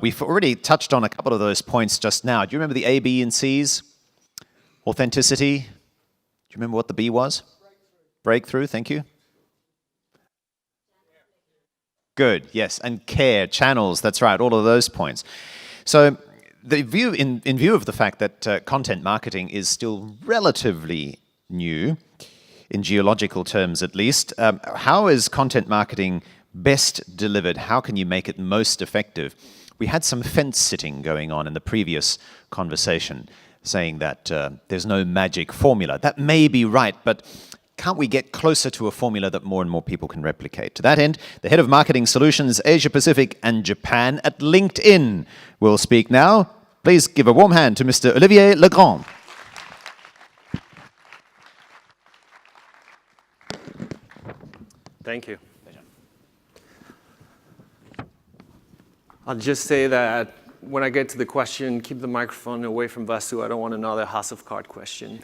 We've already touched on a couple of those points just now. Do you remember the A, B, and C's? Authenticity. Do you remember what the B was? Breakthrough, thank you. Good, yes, and care, channels, that's right, all of those points. So the view, in view of the fact that content marketing is still relatively new, in geological terms at least, how is content marketing best delivered? How can you make it most effective? We had some fence sitting going on in the previous conversation, saying that there's no magic formula. That may be right, but can't we get closer to a formula that more and more people can replicate? To that end, the head of marketing solutions, Asia Pacific and Japan at LinkedIn will speak now. Please give a warm hand to Mr. Olivier Legrand. Thank you. I'll just say that when I get to the question, keep the microphone away from Vasu. I don't want another House of Cards question.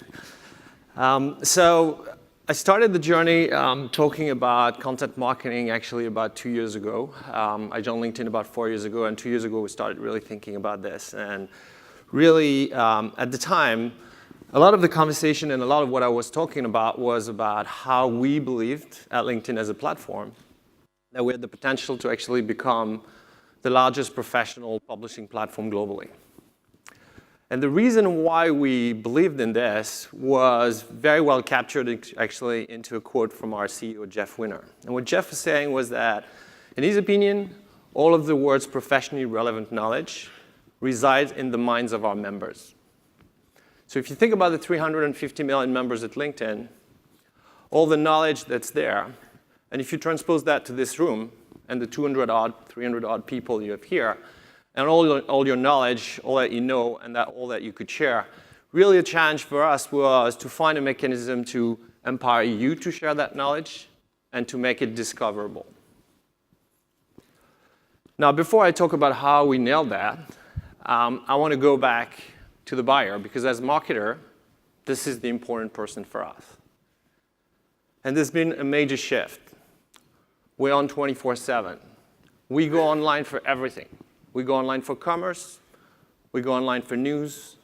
So I started the journey talking about content marketing actually about 2 years ago. I joined LinkedIn about 4 years ago, and 2 years ago we started really thinking about this. And really, at the time, a lot of the conversation and a lot of what I was talking about was about how we believed at LinkedIn as a platform that we had the potential to actually become the largest professional publishing platform globally. And the reason why we believed in this was very well captured actually into a quote from our CEO, Jeff Winner. And what Jeff was saying was that, in his opinion, all of the words professionally relevant knowledge resides in the minds of our members. So if you think about the 350 million members at LinkedIn, all the knowledge that's there, and if you transpose that to this room and the 200-odd, 300-odd people you have here, and all your knowledge, all that you know, and all that you could share, really a challenge for us was to find a mechanism to empower you to share that knowledge and to make it discoverable. Now, before I talk about how we nailed that, I want to go back to the buyer, because as a marketer, this is the important person for us. And there's been a major shift. We're on 24/7. We go online for everything. We go online for commerce. We go online for news.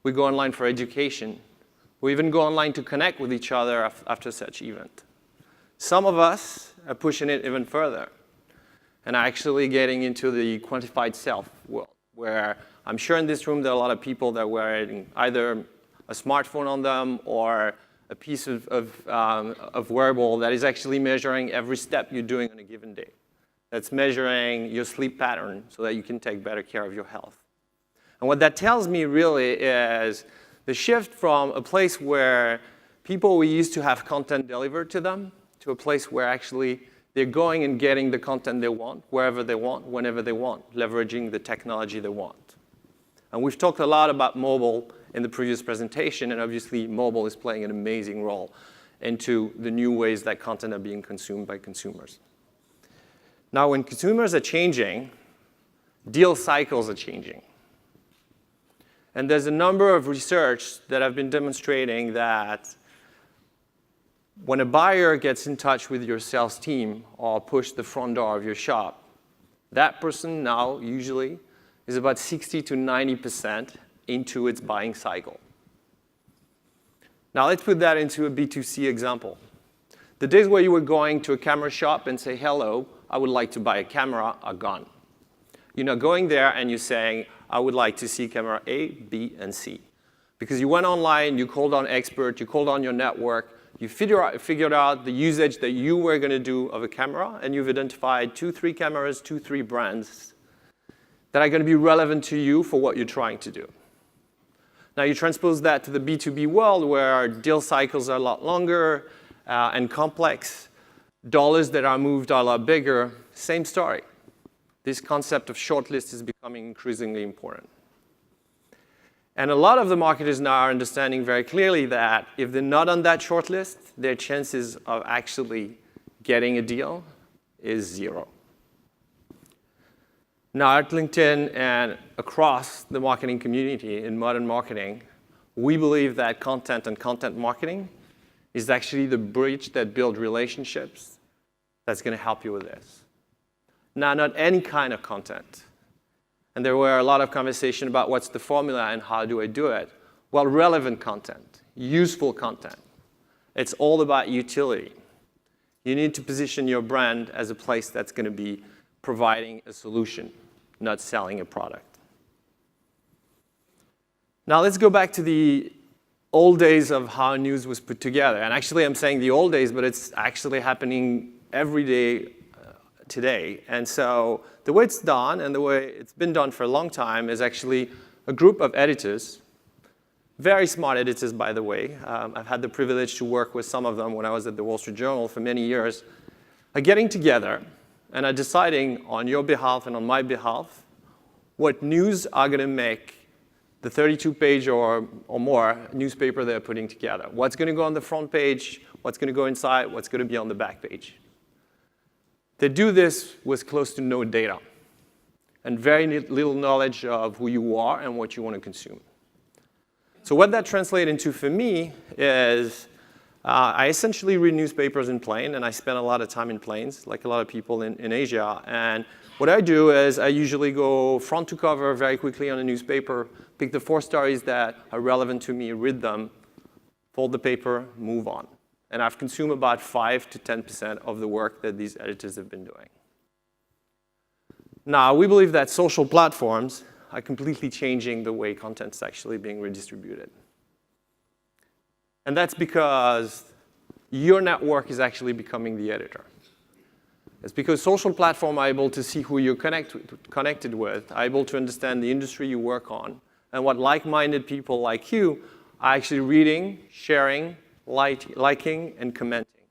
We go online for education. We even go online to connect with each other after such event. Some of us are pushing it even further and are actually getting into the quantified self world, where I'm sure in this room there are a lot of people that are wearing either a smartphone on them or a piece of wearable that is actually measuring every step you're doing on a given day. That's measuring your sleep pattern so that you can take better care of your health. And what that tells me really is the shift from a place where people we used to have content delivered to them to a place where actually they're going and getting the content they want, wherever they want, whenever they want, leveraging the technology they want. And we've talked a lot about mobile in the previous presentation, and obviously mobile is playing an amazing role into the new ways that content are being consumed by consumers. Now, when consumers are changing, deal cycles are changing. And there's a number of research that have been demonstrating that when a buyer gets in touch with your sales team or push the front door of your shop, that person now usually is about 60 to 90% into its buying cycle. Now, let's put that into a B2C example. The days where you were going to a camera shop and say, hello, I would like to buy a camera, are gone. You're not going there and you're saying, I would like to see camera A, B, and C. Because you went online, you called on experts, you called on your network, you figured out the usage that you were going to do of a camera, and you've identified 2, 3 cameras, 2, 3 brands that are going to be relevant to you for what you're trying to do. Now, you transpose that to the B2B world where deal cycles are a lot longer and complex. Dollars that are moved are a lot bigger. Same story. This concept of shortlist is becoming increasingly important. And a lot of the marketers now are understanding very clearly that if they're not on that shortlist, their chances of actually getting a deal is 0. Now, at LinkedIn and across the marketing community in modern marketing, we believe that content and content marketing is actually the bridge that builds relationships that's going to help you with this. Now, not any kind of content. And there were a lot of conversation about what's the formula and how do I do it. Well, relevant content, useful content. It's all about utility. You need to position your brand as a place that's going to be providing a solution, not selling a product. Now let's go back to the old days of how news was put together. And actually, I'm saying the old days, but it's actually happening every day today. And so the way it's done and the way it's been done for a long time is actually a group of editors, very smart editors, by the way. I've had the privilege to work with some of them when I was at the Wall Street Journal for many years, are getting together and are deciding on your behalf and on my behalf what news are going to make the 32-page or more newspaper they're putting together. What's going to go on the front page, what's going to go inside, what's going to be on the back page. They do this with close to no data and very little knowledge of who you are and what you want to consume. So what that translates into for me is I essentially read newspapers in plane, and I spend a lot of time in planes, like a lot of people in Asia. And what I do is I usually go front to cover very quickly on a newspaper, pick the 4 stories that are relevant to me, read them, fold the paper, move on. And I've consumed about 5 to 10% of the work that these editors have been doing. Now, we believe that social platforms are completely changing the way content's actually being redistributed. And that's because your network is actually becoming the editor. It's because social platforms are able to see who you're connected with, are able to understand the industry you work on, and what like-minded people like you are actually reading, sharing, liking, and commenting.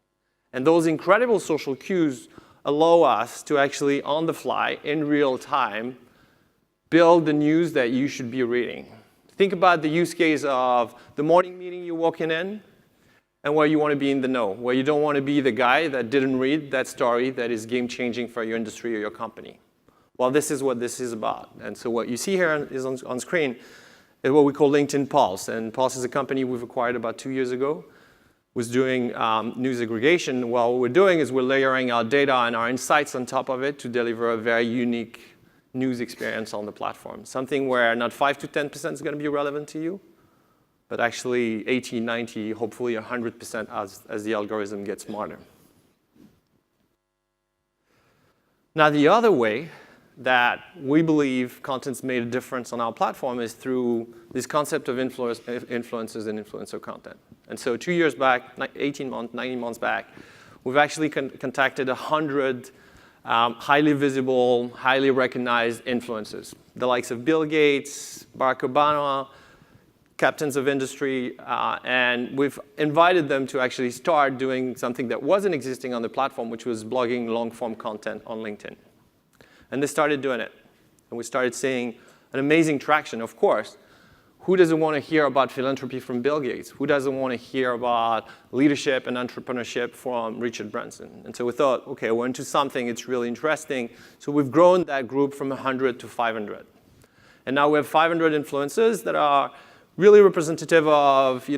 And those incredible social cues allow us to actually, on the fly, in real time, build the news that you should be reading. Think about the use case of the morning meeting you're walking in and where you want to be in the know, where you don't want to be the guy that didn't read that story that is game-changing for your industry or your company. Well, this is what this is about. And so what you see here is on screen is what we call LinkedIn Pulse. And Pulse is a company we've acquired about 2 years ago, was doing news aggregation. Well, what we're doing is we're layering our data and our insights on top of it to deliver a very unique news experience on the platform. Something where not 5 to 10% is going to be relevant to you, but actually 80, 90, hopefully 100% as the algorithm gets smarter. Now, the other way that we believe content's made a difference on our platform is through this concept of influencers and influencer content. And so 2 years back, 18 months, 19 months back, we've actually contacted 100 highly visible, highly recognized influencers, the likes of Bill Gates, Barack Obama, captains of industry, and we've invited them to actually start doing something that wasn't existing on the platform, which was blogging long-form content on LinkedIn. And they started doing it. And we started seeing an amazing traction. Of course, who doesn't want to hear about philanthropy from Bill Gates? Who doesn't want to hear about leadership and entrepreneurship from Richard Branson? And so we thought, OK, we're into something. It's really interesting. So we've grown that group from 100 to 500. And now we have 500 influencers that are really representative of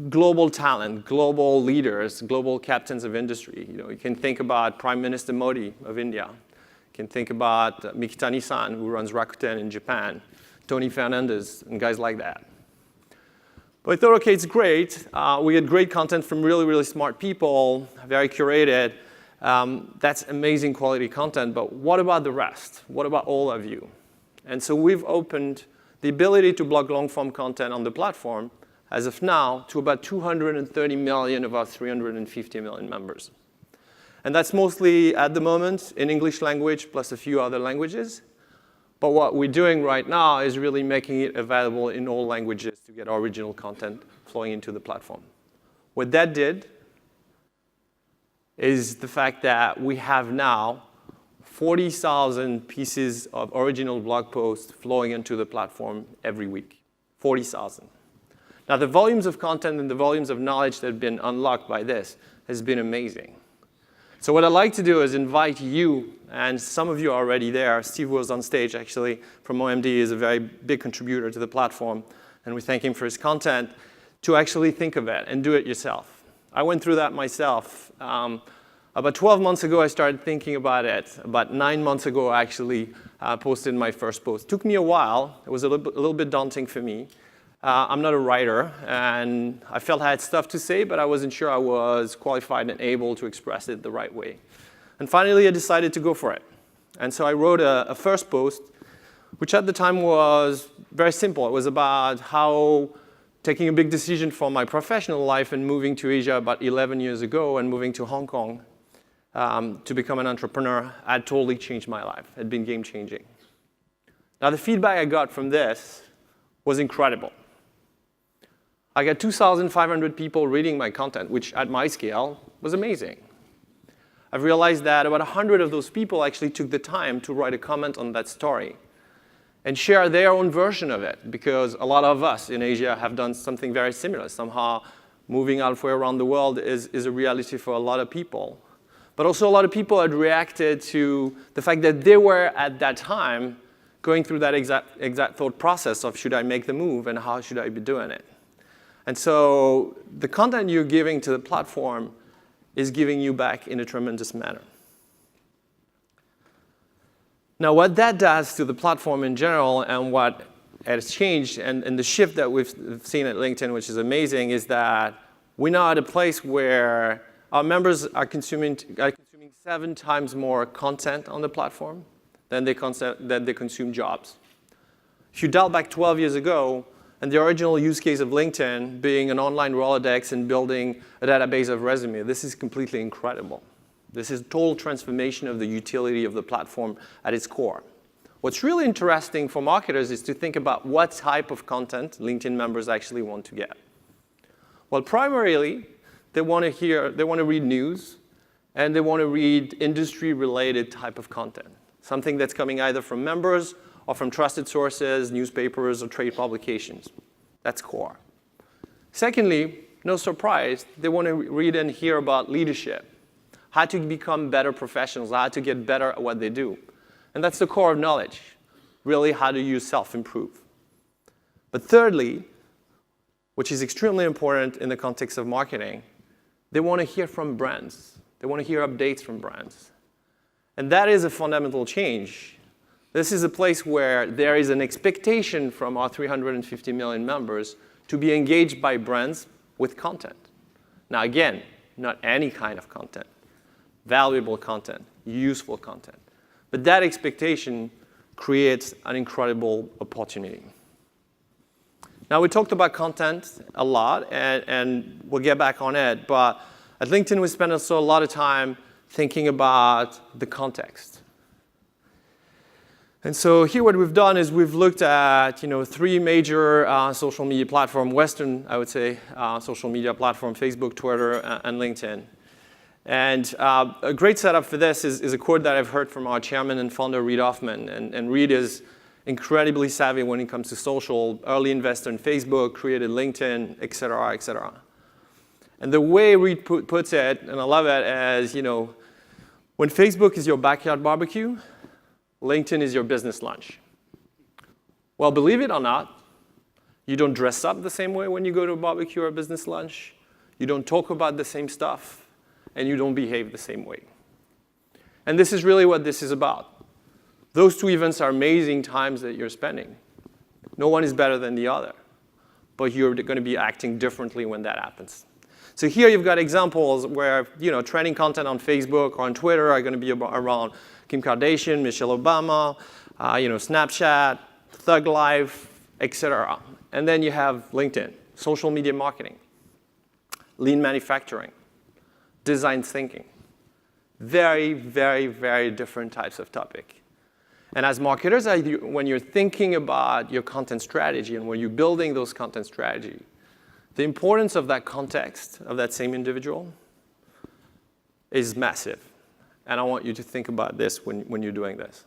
global talent, global leaders, global captains of industry. You can think about Prime Minister Modi of India. You can think about Mikitani-san, who runs Rakuten in Japan, Tony Fernandez, and guys like that. But I thought, OK, it's great. We get great content from really, really smart people, very curated. That's amazing quality content. But what about the rest? What about all of you? And so we've opened the ability to blog long-form content on the platform, as of now, to about 230 million of our 350 million members. And that's mostly, at the moment, in English language, plus a few other languages. But what we're doing right now is really making it available in all languages to get original content flowing into the platform. What that did is the fact that we have now 40,000 pieces of original blog posts flowing into the platform every week. 40,000. Now, the volumes of content and the volumes of knowledge that have been unlocked by this has been amazing. So what I'd like to do is invite you, and some of you are already there. Steve was on stage, actually, from OMD. He is a very big contributor to the platform, and we thank him for his content, to actually think of it and do it yourself. I went through that myself. About 12 months ago, I started thinking about it. About 9 months ago, actually, posted my first post. Took me a while. It was a little bit daunting for me. I'm not a writer, and I felt I had stuff to say, but I wasn't sure I was qualified and able to express it the right way. And finally, I decided to go for it. And so I wrote a first post, which at the time was very simple. It was about how taking a big decision for my professional life and moving to Asia about 11 years ago and moving to Hong Kong to become an entrepreneur had totally changed my life. It had been game-changing. Now, the feedback I got from this was incredible. I got 2,500 people reading my content, which at my scale was amazing. I've realized that about 100 of those people actually took the time to write a comment on that story and share their own version of it, because a lot of us in Asia have done something very similar. Somehow, moving halfway around the world is a reality for a lot of people. But also a lot of people had reacted to the fact that they were, at that time, going through that exact thought process of, should I make the move and how should I be doing it? And so the content you're giving to the platform is giving you back in a tremendous manner. Now, what that does to the platform in general and what has changed and the shift that we've seen at LinkedIn, which is amazing, is that we're now at a place where our members are consuming 7 times more content on the platform than they consume jobs. If you dial back 12 years ago, and the original use case of LinkedIn being an online Rolodex and building a database of resumes, this is completely incredible. This is total transformation of the utility of the platform at its core. What's really interesting for marketers is to think about what type of content LinkedIn members actually want to get. Well, primarily, they want to read news, and they want to read industry-related type of content, something that's coming either from members or from trusted sources, newspapers, or trade publications. That's core. Secondly, no surprise, they want to read and hear about leadership, how to become better professionals, how to get better at what they do. And that's the core of knowledge, really how do you self-improve. But thirdly, which is extremely important in the context of marketing, they want to hear from brands. They want to hear updates from brands. And that is a fundamental change. This is a place where there is an expectation from our 350 million members to be engaged by brands with content. Now, again, not any kind of content. Valuable content, useful content. But that expectation creates an incredible opportunity. Now, we talked about content a lot, and we'll get back on it. But at LinkedIn, we spend also a lot of time thinking about the context. And so here what we've done is we've looked at 3 major social media platforms, Western, I would say, social media platform, Facebook, Twitter, and LinkedIn. And a great setup for this is a quote that I've heard from our chairman and founder, Reid Hoffman. And Reid is incredibly savvy when it comes to social, early investor in Facebook, created LinkedIn, et cetera, et cetera. And the way Reid puts it, and I love it, as, when Facebook is your backyard barbecue, LinkedIn is your business lunch. Well, believe it or not, you don't dress up the same way when you go to a barbecue or a business lunch. You don't talk about the same stuff, and you don't behave the same way. And this is really what this is about. Those 2 events are amazing times that you're spending. No one is better than the other, but you're going to be acting differently when that happens. So here you've got examples where trending content on Facebook or on Twitter are going to be around Kim Kardashian, Michelle Obama, Snapchat, Thug Life, et cetera. And then you have LinkedIn, social media marketing, lean manufacturing, design thinking. Very, very, very different types of topic. And as marketers, when you're thinking about your content strategy and when you're building those content strategy, the importance of that context, of that same individual, is massive. And I want you to think about this when you're doing this.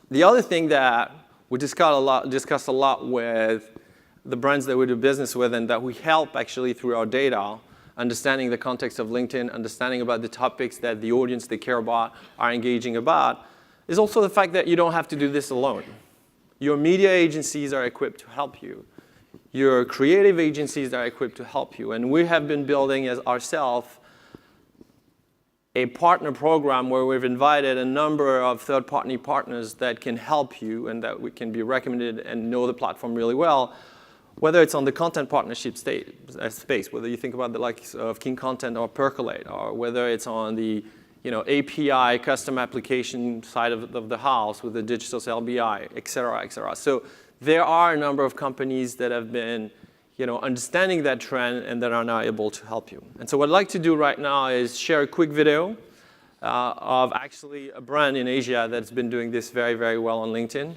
The other thing that we discuss a lot with the brands that we do business with and that we help actually through our data, understanding the context of LinkedIn, understanding about the topics that the audience they care about are engaging about, is also the fact that you don't have to do this alone. Your media agencies are equipped to help you. Your creative agencies are equipped to help you. And we have been building as ourselves a partner program where we've invited a number of third-party partners that can help you and that we can be recommended and know the platform really well, whether it's on the content partnership space, whether you think about the likes of King Content or Percolate, or whether it's on the API custom application side of the house with the digital LBI, et cetera, et cetera. So there are a number of companies that have been understanding that trend and that are now able to help you. And so what I'd like to do right now is share a quick video of actually a brand in Asia that's been doing this very, very well on LinkedIn,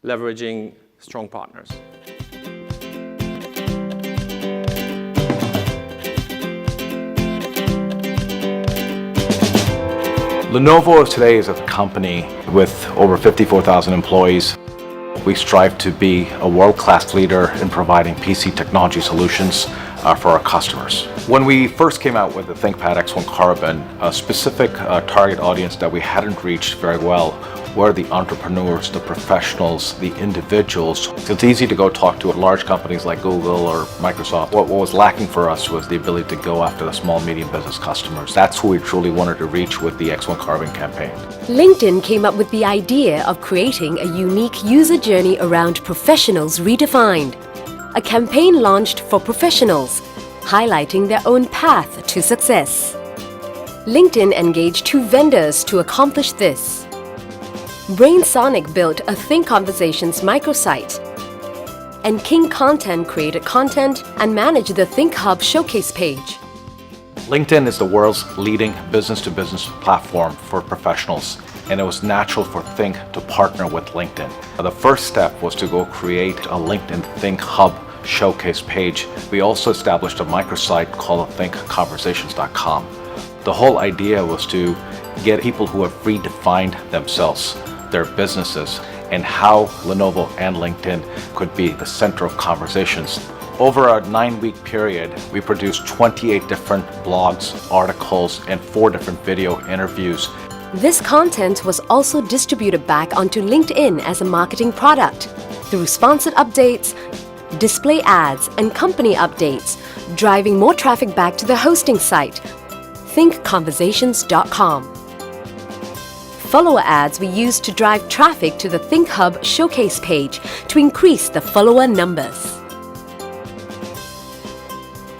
leveraging strong partners. Lenovo today is a company with over 54,000 employees. We strive to be a world-class leader in providing PC technology solutions for our customers. When we first came out with the ThinkPad X1 Carbon, a specific target audience that we hadn't reached very well were the entrepreneurs, the professionals, the individuals. It's easy to go talk to large companies like Google or Microsoft. What was lacking for us was the ability to go after the small, medium business customers. That's who we truly wanted to reach with the X1 Carbon campaign. LinkedIn came up with the idea of creating a unique user journey around Professionals Redefined, a campaign launched for professionals, highlighting their own path to success. LinkedIn engaged 2 vendors to accomplish this. BrainSonic built a Think Conversations microsite, and King Content created content and managed the Think Hub showcase page. LinkedIn is the world's leading business-to-business platform for professionals, and it was natural for Think to partner with LinkedIn. The first step was to go create a LinkedIn Think Hub showcase page. We also established a microsite called thinkconversations.com. The whole idea was to get people who have redefined themselves, their businesses, and how Lenovo and LinkedIn could be the center of conversations. Over a 9-week period, we produced 28 different blogs, articles, and 4 different video interviews. This content was also distributed back onto LinkedIn as a marketing product through sponsored updates, display ads, and company updates, driving more traffic back to the hosting site, thinkconversations.com. Follower ads we used to drive traffic to the Think Hub showcase page to increase the follower numbers.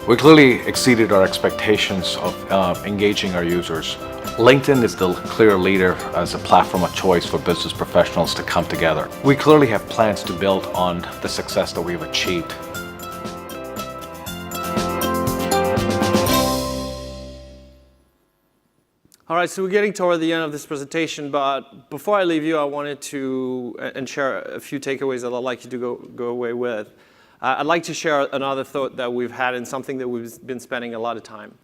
We clearly exceeded our expectations of engaging our users. LinkedIn is the clear leader as a platform of choice for business professionals to come together. We clearly have plans to build on the success that we've achieved. All right, so we're getting toward the end of this presentation, but before I leave you, I wanted to share a few takeaways that I'd like you to go away with. I'd like to share another thought that we've had and something that we've been spending a lot of time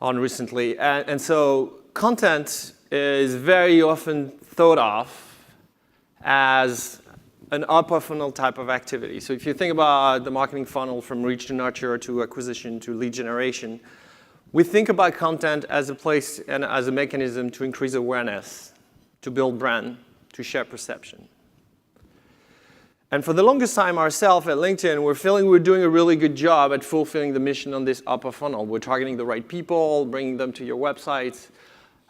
on recently. And so content is very often thought of as an upper funnel type of activity. So if you think about the marketing funnel from reach to nurture to acquisition to lead generation, we think about content as a place and as a mechanism to increase awareness, to build brand, to share perception. And for the longest time ourselves at LinkedIn, we're feeling we're doing a really good job at fulfilling the mission on this upper funnel. We're targeting the right people, bringing them to your websites.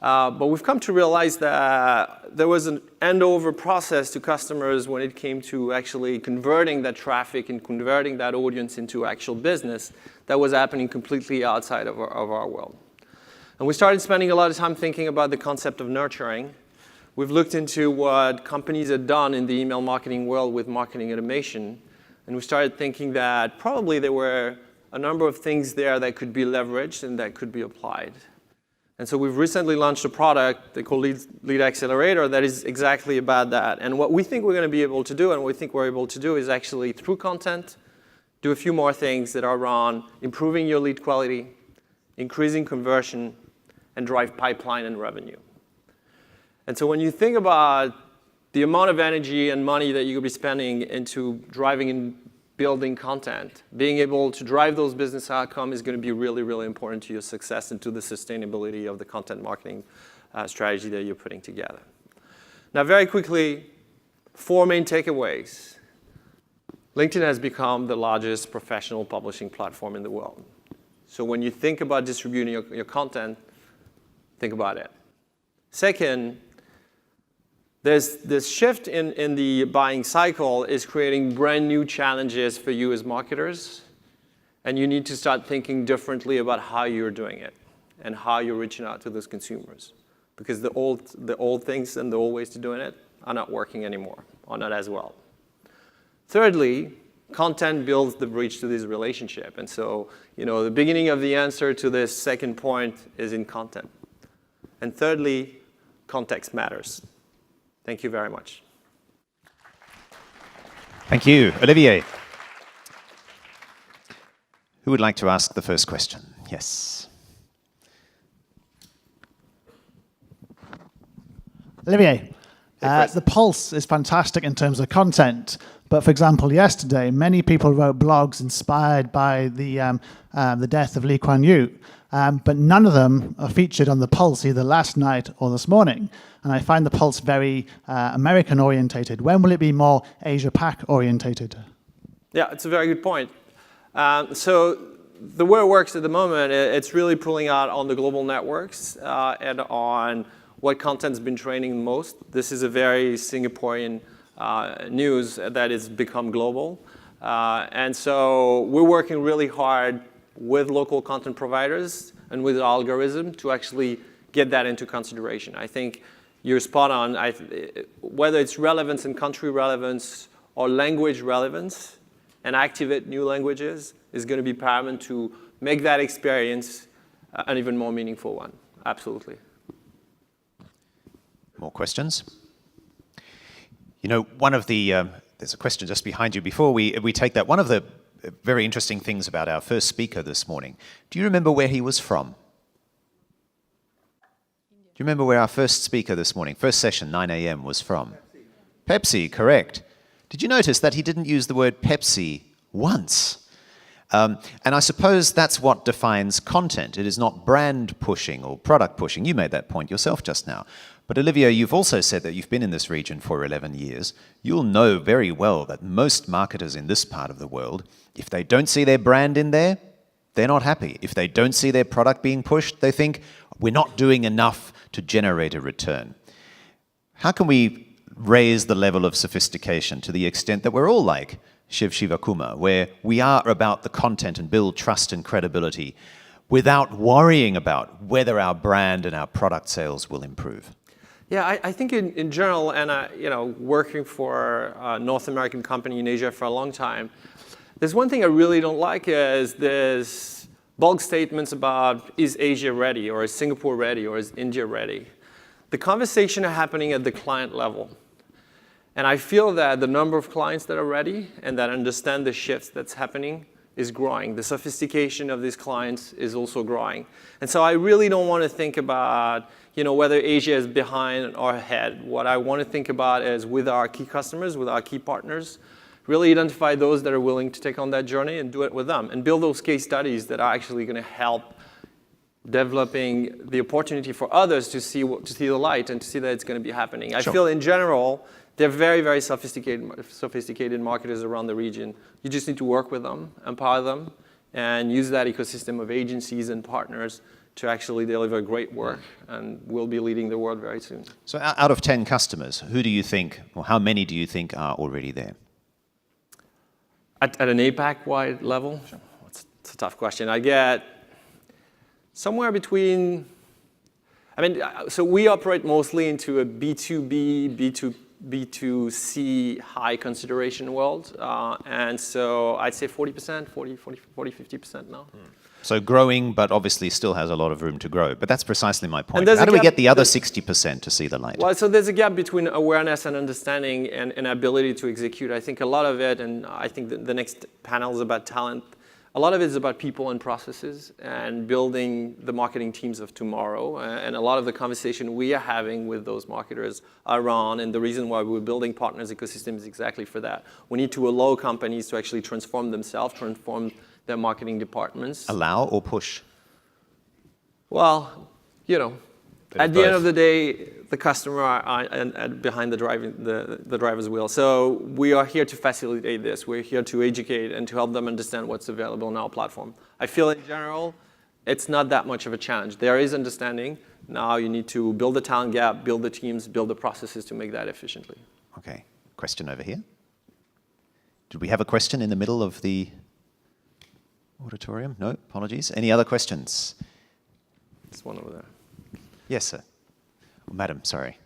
But we've come to realize that there was an end-over process to customers when it came to actually converting that traffic and converting that audience into actual business that was happening completely outside of our world. And we started spending a lot of time thinking about the concept of nurturing. We've looked into what companies had done in the email marketing world with marketing automation, and we started thinking that probably there were a number of things there that could be leveraged and that could be applied. And so we've recently launched a product they call Lead Accelerator that is exactly about that. And what we think we're going to be able to do and what we think we're able to do is actually, through content, do a few more things that are around improving your lead quality, increasing conversion, and drive pipeline and revenue. And so when you think about the amount of energy and money that you'll be spending into driving and building content, being able to drive those business outcomes is going to be really, really important to your success and to the sustainability of the content marketing strategy that you're putting together. Now, very quickly, 4 main takeaways. LinkedIn has become the largest professional publishing platform in the world. So when you think about distributing your content, Think about it. Second, there's this shift in the buying cycle is creating brand new challenges for you as marketers. And you need to start thinking differently about how you're doing it and how you're reaching out to those consumers. Because the old things and the old ways to doing it are not working anymore, or not as well. Thirdly, content builds the bridge to this relationship. And so, the beginning of the answer to this second point is in content. And thirdly, context matters. Thank you very much. Thank you. Olivier. Who would like to ask the first question? Yes. Olivier, the Pulse is fantastic in terms of content. But for example, yesterday, many people wrote blogs inspired by the death of Lee Kuan Yew. But none of them are featured on the Pulse either last night or this morning. And I find the Pulse very American-orientated. When will it be more Asia-Pac orientated? Yeah, it's a very good point. So the way it works at the moment, it's really pulling out on the global networks and on what content's been training most. This is a very Singaporean news that has become global. And so we're working really hard with local content providers and with the algorithm to actually get that into consideration. I think you're spot on. Whether it's relevance and country relevance or language relevance and activate new languages is going to be paramount to make that experience an even more meaningful one. Absolutely. More questions? One of the, there's a question just behind you. Before we take that, one of the very interesting things about our first speaker this morning, do you remember where he was from? Do you remember where our first speaker this morning, first session, 9 a.m., was from? Pepsi, correct. Did you notice that he didn't use the word Pepsi once? And I suppose that's what defines content. It is not brand pushing or product pushing. You made that point yourself just now. But Olivier, you've also said that you've been in this region for 11 years. You'll know very well that most marketers in this part of the world, if they don't see their brand in there, they're not happy. If they don't see their product being pushed, they think, we're not doing enough to generate a return. How can we raise the level of sophistication to the extent that we're all like Shiv Shivakumar, where we are about the content and build trust and credibility without worrying about whether our brand and our product sales will improve? Yeah, I think in general, and working for a North American company in Asia for a long time, there's one thing I really don't like is there's bulk statements about is Asia ready, or is Singapore ready, or is India ready. The conversation are happening at the client level. And I feel that the number of clients that are ready and that understand the shifts that's happening is growing. The sophistication of these clients is also growing. And so I really don't want to think about whether Asia is behind or ahead. What I want to think about is with our key customers, with our key partners, really identify those that are willing to take on that journey and do it with them and build those case studies that are actually going to help developing the opportunity for others to see the light and to see that it's going to be happening. I feel in general, they're very, very sophisticated marketers around the region. You just need to work with them, empower them, and use that ecosystem of agencies and partners to actually deliver great work. And we'll be leading the world very soon. So out of 10 customers, who do you think, or how many do you think are already there? At an APAC-wide level? Sure. It's a tough question. I get somewhere between, so we operate mostly into a B2B, B2C high consideration world. And so I'd say 40%, 50% now. So growing, but obviously still has a lot of room to grow. But that's precisely my point. How do we get the other 60% to see the light? Well, so there's a gap between awareness and understanding and ability to execute. I think a lot of it, and I think the next panel is about talent, a lot of it is about people and processes and building the marketing teams of tomorrow. And a lot of the conversation we are having with those marketers are on, and the reason why we're building partners ecosystem is exactly for that. We need to allow companies to actually transform themselves, transform their marketing departments. Allow or push? Well, at the end of the day, the customer are behind the driver's wheel. So we are here to facilitate this. We're here to educate and to help them understand what's available on our platform. I feel in general, it's not that much of a challenge. There is understanding. Now you need to build the talent gap, build the teams, build the processes to make that efficiently. Okay, question over here. Did we have a question in the middle of the auditorium? No, apologies. Any other questions? There's one over there. Yes, sir. Oh, madam, sorry.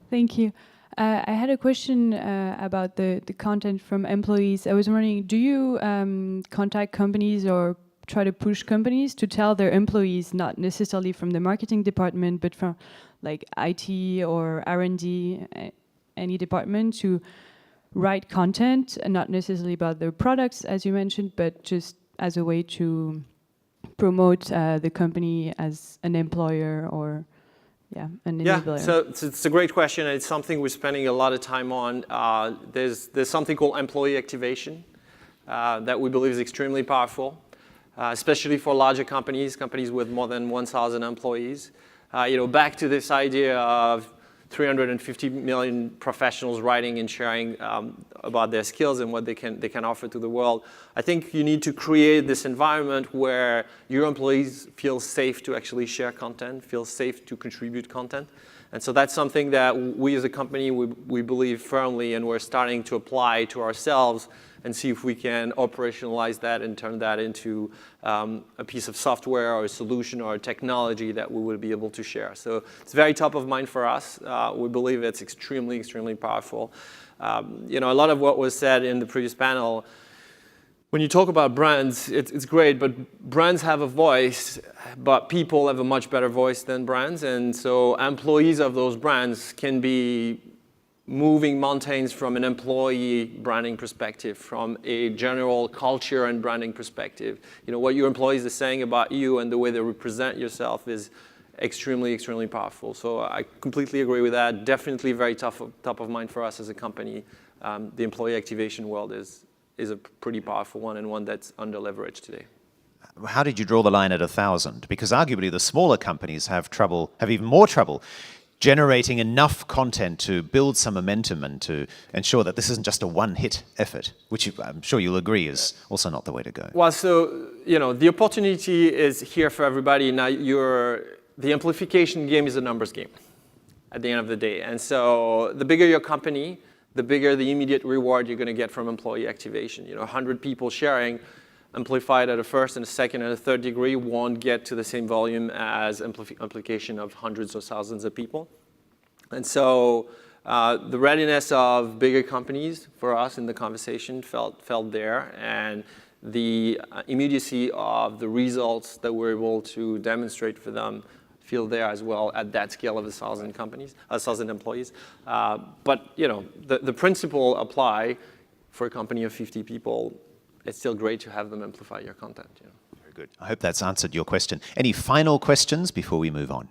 Thank you. I had a question about the content from employees. I was wondering, do you contact companies or try to push companies to tell their employees, not necessarily from the marketing department, but from like IT or R&D, any department, to write content, and not necessarily about their products, as you mentioned, but just as a way to promote the company as an employer or an enabler? So it's a great question, and it's something we're spending a lot of time on. There's something called employee activation that we believe is extremely powerful, especially for larger companies with more than 1,000 employees. Back to this idea of 350 million professionals writing and sharing about their skills and what they can offer to the world. I think you need to create this environment where your employees feel safe to actually share content, feel safe to contribute content. And so that's something that we as a company, we believe firmly, and we're starting to apply to ourselves and see if we can operationalize that and turn that into a piece of software or a solution or a technology that we will be able to share. So it's very top of mind for us. We believe it's extremely, extremely powerful. A lot of what was said in the previous panel, when you talk about brands, it's great, but brands have a voice, but people have a much better voice than brands. And so employees of those brands can be moving mountains from an employee branding perspective, from a general culture and branding perspective. What your employees are saying about you and the way they represent yourself is extremely, extremely powerful. So I completely agree with that. Definitely very top of mind for us as a company. The employee activation world is a pretty powerful one, and one that's under-leveraged today. How did you draw the line at 1,000? Because arguably the smaller companies have even more trouble generating enough content to build some momentum and to ensure that this isn't just a one-hit effort, which I'm sure you'll agree is also not the way to go. Well, so, the opportunity is here for everybody. Now, the amplification game is a numbers game at the end of the day. And so the bigger your company, the bigger the immediate reward you're going to get from employee activation. 100 people sharing, amplified at a first and a second and a third degree, won't get to the same volume as amplification of hundreds or thousands of people. And so the readiness of bigger companies for us in the conversation felt there, and the immediacy of the results that we're able to demonstrate for them feel there as well at that scale of 1,000 companies, 1,000 employees. But the principle apply for a company of 50 people. It's still great to have them amplify your content. Very good. I hope that's answered your question. Any final questions before we move on?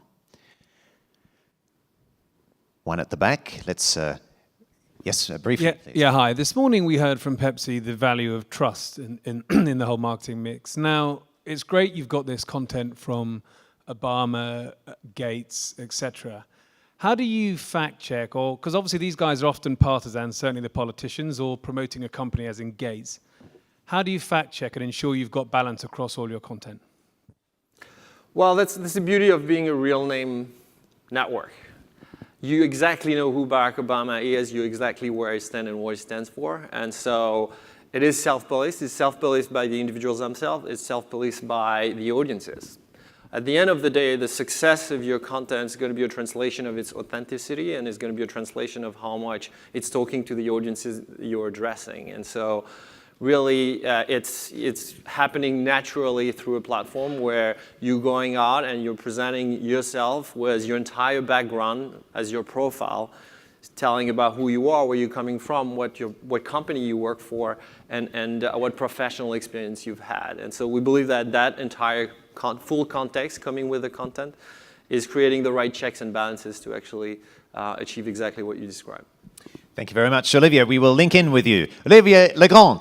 One at the back. Let's, yes, briefly. Please. Yeah, hi. This morning we heard from Pepsi the value of trust in the whole marketing mix. Now, it's great you've got this content from Obama, Gates, etc. How do you fact check, because obviously these guys are often partisan, certainly the politicians, or promoting a company as in Gates. How do you fact check and ensure you've got balance across all your content? Well, that's the beauty of being a real name network. You exactly know who Barack Obama is, you exactly where he stands and what he stands for. And so it is self-policed. It's self-policed by the individuals themselves. It's self-policed by the audiences. At the end of the day, the success of your content is going to be a translation of its authenticity, and it's going to be a translation of how much it's talking to the audiences you're addressing. And so really, it's happening naturally through a platform where you're going out and you're presenting yourself with your entire background as your profile, telling about who you are, where you're coming from, what company you work for, and what professional experience you've had. And so we believe that entire full context coming with the content is creating the right checks and balances to actually achieve exactly what you described. Thank you very much, Olivier. We will link in with you. Olivier Legrand.